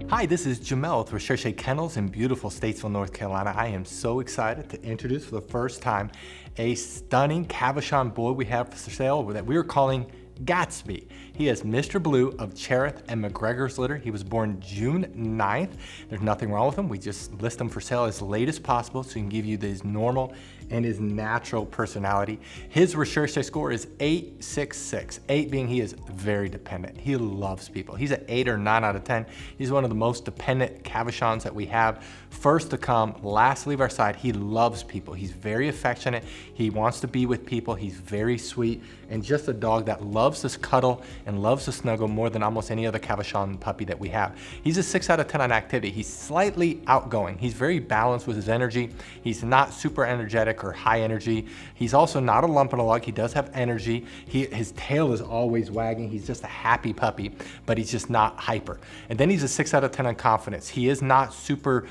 Hi, this is Jamel with Recherche Kennels in beautiful Statesville, North Carolina. I am so excited to introduce for the first time a stunning Cavachon boy we have for sale that we are calling Gatsby. He is Mr. Blue of Cherith and McGregor's litter. He was born June 9th. There's nothing wrong with him. We just list him for sale as late as possible so he can give you his normal and his natural personality. His Recherche score is 866. 8 being he is very dependent. He loves people. He's an 8 or 9 out of 10. He's one of the most dependent Cavachons that we have. First to come, last to leave our side. He loves people. He's very affectionate. He wants to be with people. He's very sweet and just a dog that loves to cuddle and loves to snuggle more than almost any other Cavachon puppy that we have. He's a 6 out of 10 on activity. He's slightly outgoing. He's very balanced with his energy. He's not super energetic or high energy. He's also not a lump in a lug. He does have energy. His tail is always wagging. He's just a happy puppy, but he's just not hyper. And then he's a 6 out of 10 on confidence. He is not super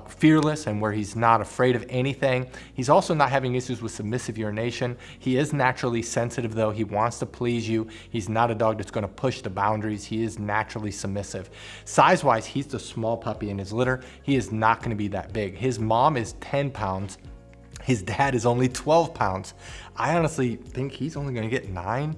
fearless and where he's not afraid of anything. He's also not having issues with submissive urination. He is naturally sensitive though. He wants to please you. He's not a dog that's going to push the boundaries. He is naturally submissive. Size-wise, he's the small puppy in his litter. He is not going to be that big. His mom is 10 pounds. His dad is only 12 pounds. I honestly think he's only going to get 9,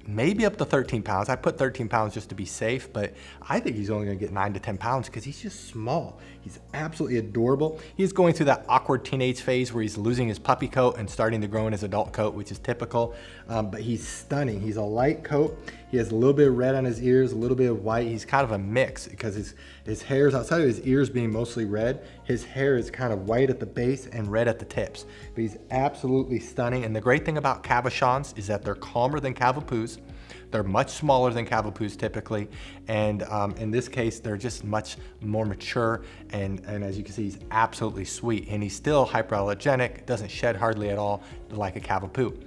maybe up to 13 pounds. I put 13 pounds just to be safe, but I think he's only going to get 9 to 10 pounds because he's just small. He's absolutely adorable. He's going through that awkward teenage phase where he's losing his puppy coat and starting to grow in his adult coat, which is typical, but he's stunning. He's a light coat. He has a little bit of red on his ears, a little bit of white. He's kind of a mix because his hair is outside of his ears being mostly red. His hair is kind of white at the base and red at the tips. But he's absolutely stunning. And the great thing about Cavachons is that they're calmer than Cavapoos. They're much smaller than Cavapoos typically. And in this case, they're just much more mature. And as you can see, he's absolutely sweet. And he's still hyperallergenic, doesn't shed hardly at all like a Cavapoo.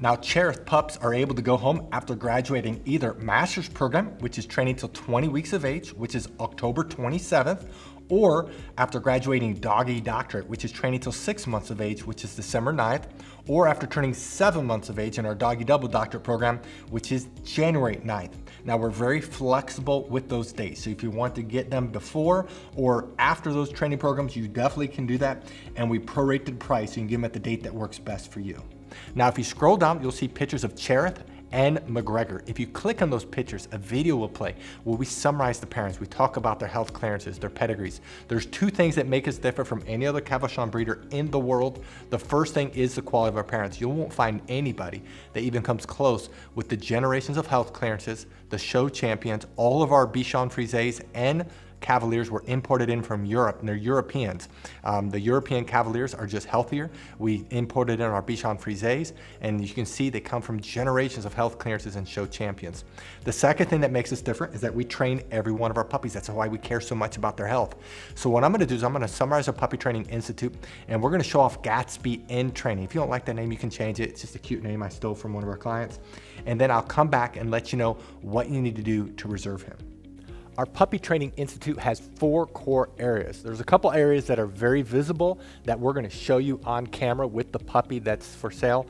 Now, Cherith pups are able to go home after graduating either master's program, which is training till 20 weeks of age, which is October 27th, or after graduating doggy doctorate, which is training till 6 months of age, which is December 9th, or after turning 7 months of age in our doggy double doctorate program, which is January 9th. Now, we're very flexible with those dates. So if you want to get them before or after those training programs, you definitely can do that. And we prorate the price. So you can give them at the date that works best for you. Now, if you scroll down, you'll see pictures of Cherith and McGregor. If you click on those pictures, a video will play where we summarize the parents. We talk about their health clearances, their pedigrees. There's 2 things that make us different from any other Cavachon breeder in the world. The first thing is the quality of our parents. You won't find anybody that even comes close with the generations of health clearances, the show champions, all of our Bichon Frises and Cavaliers were imported in from Europe, and they're Europeans. The European Cavaliers are just healthier. We imported in our Bichon Frises, and you can see they come from generations of health clearances and show champions. The second thing that makes us different is that we train every one of our puppies. That's why we care so much about their health. So what I'm going to do is I'm going to summarize our Puppy Training Institute, and we're going to show off Gatsby in training. If you don't like that name, you can change it. It's just a cute name I stole from one of our clients. And then I'll come back and let you know what you need to do to reserve him. Our Puppy Training Institute has 4 core areas. There's a couple areas that are very visible that we're going to show you on camera with the puppy that's for sale.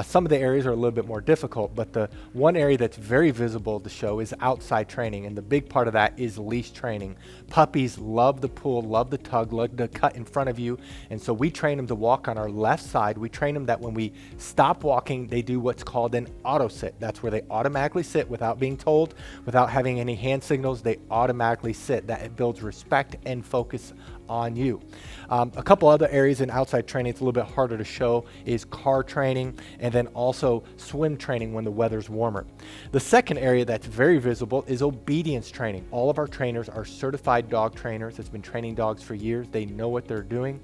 Some of the areas are a little bit more difficult, but the one area that's very visible to show is outside training, and the big part of that is leash training. Puppies love the pull, love the tug, love the cut in front of you, and so we train them to walk on our left side. We train them that when we stop walking, they do what's called an auto sit. That's where they automatically sit without being told, without having any hand signals. They automatically sit. That builds respect and focus on you. A couple other areas in outside training it's a little bit harder to show is car training and then also swim training when the weather's warmer. The second area that's very visible is obedience training. All of our trainers are certified dog trainers that's been training dogs for years. They know what they're doing.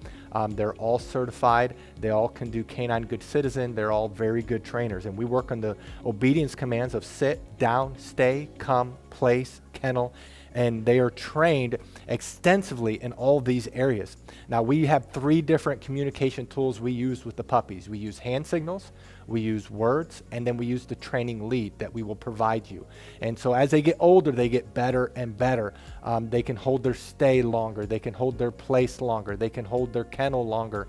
They're all certified. They all can do Canine Good Citizen. They're all very good trainers. And we work on the obedience commands of sit, down, stay, come, place, kennel, and they are trained extensively in all these areas. Now, we have 3 different communication tools we use with the puppies. We use hand signals, we use words, and then we use the training lead that we will provide you. And so as they get older, they get better and better. They can hold their stay longer, they can hold their place longer, they can hold their kennel longer.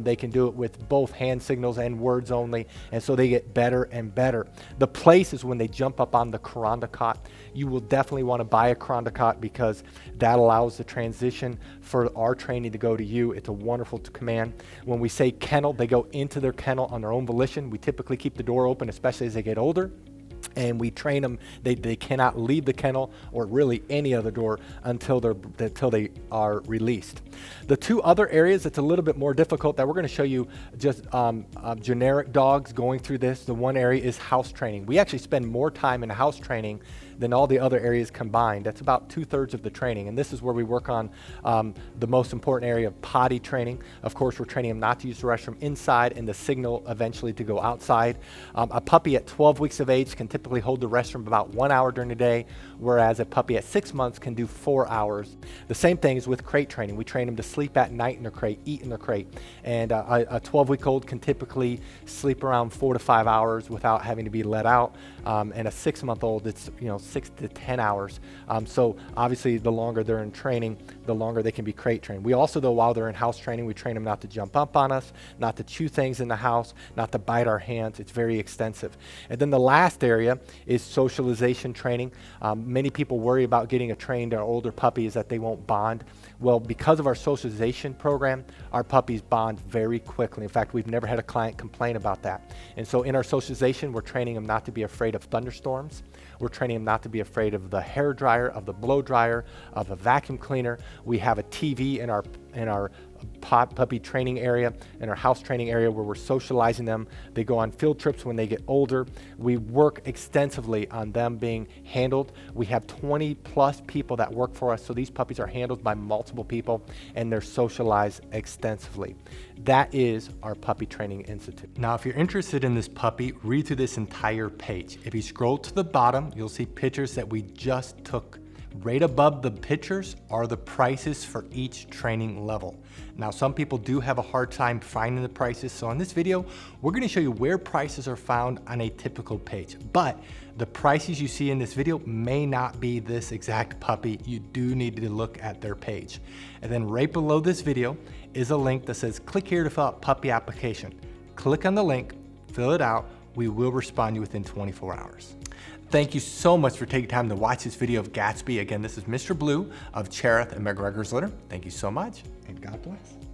They can do it with both hand signals and words only, and so they get better and better. The place is when they jump up on the Kuranda cot. You will definitely want to buy a Kuranda cot because that allows the transition for our training to go to you. It's a wonderful command. When we say kennel, they go into their kennel on their own volition. We typically keep the door open, especially as they get older. And we train them, they cannot leave the kennel or really any other door until they are released. The two other areas that's a little bit more difficult that we're going to show you just generic dogs going through this. The one area is house training. We actually spend more time in house training than all the other areas combined. That's about 2/3 of the training. And this is where we work on the most important area of potty training. Of course, we're training them not to use the restroom inside and the signal eventually to go outside. A puppy at 12 weeks of age can typically hold the restroom about 1 hour during the day, whereas a puppy at 6 months can do 4 hours. The same thing is with crate training. We train them to sleep at night in their crate, eat in their crate. And a 12-week-old can typically sleep around 4 to 5 hours without having to be let out. And a 6-month-old, it's 6 to 10 hours. So obviously the longer they're in training, the longer they can be crate trained. We also, though, while they're in house training, we train them not to jump up on us, not to chew things in the house, not to bite our hands. It's very extensive. And then the last area is socialization training. Many people worry about getting a trained or older puppy is that they won't bond. Well, because of our socialization program, our puppies bond very quickly. In fact, we've never had a client complain about that. And so in our socialization, we're training them not to be afraid of thunderstorms. We're training them not to be afraid of the hair dryer, of the blow dryer, of a vacuum cleaner. We have a TV in our puppy training area, in our house training area, where we're socializing them. They go on field trips when they get older. We work extensively on them being handled. We have 20+ people that work for us, so these puppies are handled by multiple people and they're socialized extensively. That is our Puppy Training Institute. Now, if you're interested in this puppy, read through this entire page. If you scroll to the bottom, you'll see pictures that we just took. Right above the pictures are the prices for each training level. Now, some people do have a hard time finding the prices, so in this video, we're going to show you where prices are found on a typical page. But the prices you see in this video may not be this exact puppy. You do need to look at their page. And then right below this video is a link that says, click here to fill out puppy application. Click on the link, fill it out. We will respond to you within 24 hours. Thank you so much for taking time to watch this video of Gatsby. Again, this is Mr. Blue of Cherith and McGregor's Litter. Thank you so much, and God bless.